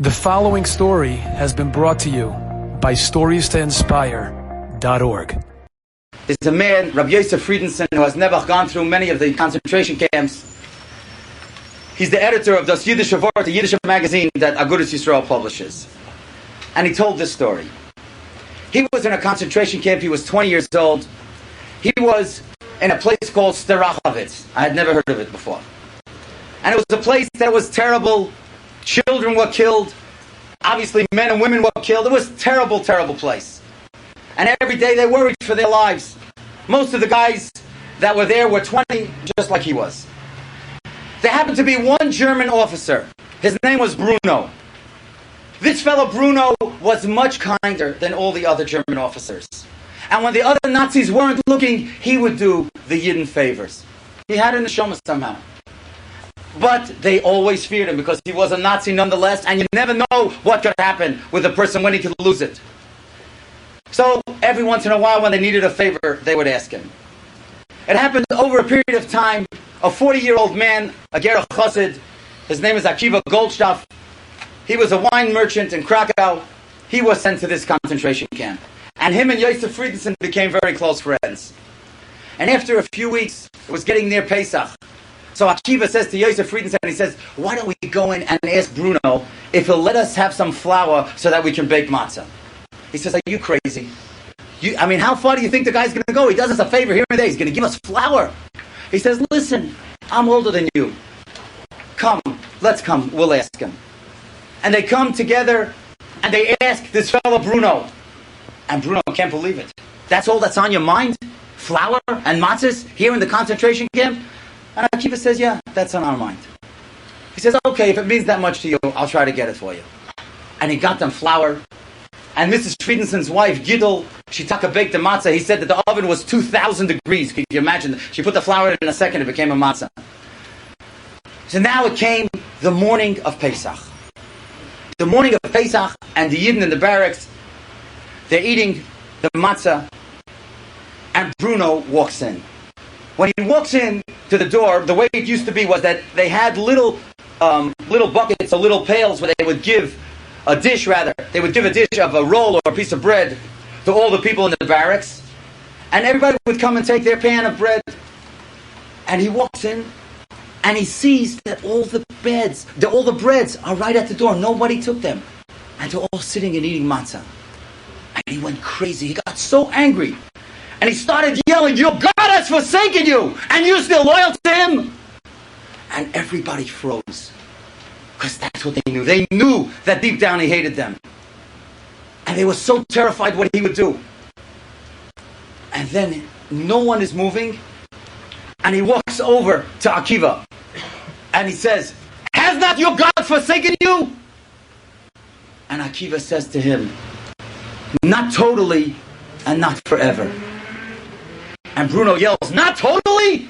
The following story has been brought to you by StoriesToInspire.org. There's a man, Rabbi Friedenson, who has never gone through many of the concentration camps. He's the editor of Das Yiddische Wort, the Yiddish magazine that Agudas Yisrael publishes. And he told this story. He was in a concentration camp. He was 20 years old. He was in a place called Sterachovitz. I had never heard of it before. And it was a place that was terrible. Children were killed. Obviously, men and women were killed. It was a terrible, terrible place. And every day they worried for their lives. Most of the guys that were there were 20, just like he was. There happened to be one German officer. His name was Bruno. This fellow Bruno was much kinder than all the other German officers. And when the other Nazis weren't looking, he would do the Yidden favors. He had an neshama somehow. But they always feared him because he was a Nazi nonetheless, and you never know what could happen with a person when he could lose it. So every once in a while when they needed a favor, they would ask him. It happened over a period of time. A 40-year-old man, a Gerach Chassid, his name is Akiva Goldstaff. He was a wine merchant in Krakow. He was sent to this concentration camp. And him and Yosef Friedenson became very close friends. And after a few weeks, it was getting near Pesach. So Akiva says to Yosef Friedenson, he says, why don't we go in and ask Bruno if he'll let us have some flour so that we can bake matzah? He says, are you crazy? How far do you think the guy's going to go? He does us a favor here and there. He's going to give us flour. He says, listen, I'm older than you. Come, let's come. We'll ask him. And they come together and they ask this fellow Bruno. And Bruno can't believe it. That's all that's on your mind? Flour and matzahs here in the concentration camp? And Akiva says, yeah, that's on our mind. He says, okay, if it means that much to you, I'll try to get it for you. And he got them flour. And Mrs. Friedenson's wife, Gidel, she baked the matzah. He said that the oven was 2,000 degrees. Could you imagine? She put the flour in a second, it became a matzah. So now it came the morning of Pesach. The morning of Pesach, and the Yidden in the barracks, they're eating the matzah, and Bruno walks in. When he walks in to the door, the way it used to be was that they had little buckets or little pails where they would give a dish, They would give a dish of a roll or a piece of bread to all the people in the barracks. And everybody would come and take their pan of bread. And he walks in and he sees that all the breads are right at the door. Nobody took them. And they're all sitting and eating matzah. And he went crazy. He got so angry. And he started yelling, your God has forsaken you, and you're still loyal to him. And everybody froze. Because that's what they knew. They knew that deep down he hated them. And they were so terrified what he would do. And then no one is moving. And he walks over to Akiva. And he says, has not your God forsaken you? And Akiva says to him, not totally and not forever. And Bruno yells, not totally?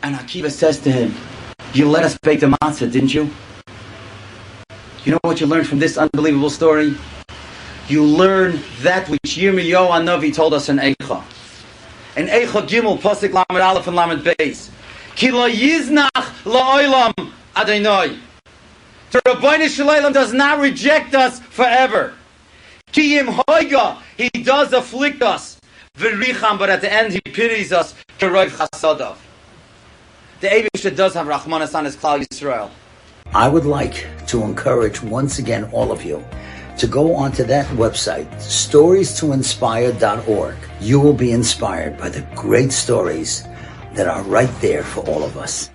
And Akiva says to him, you let us bake the matzah, didn't you? You know what you learned from this unbelievable story? You learn that which Yirmiyahu Hanavi told us in Eicha. In Eicha Gimel, Pasuk Lamed Aleph and Lamed Beis. Ki lo yiznach la'olam Adonai. The Rabbi Shalom does not reject us forever. Ki im hoiga, he does afflict us. But at the end he pities us. The Eibishter does have Rahmanas on his Klal Yisrael. I would like to encourage once again all of you to go onto that website, StoriesToInspire.org. You will be inspired by the great stories that are right there for all of us.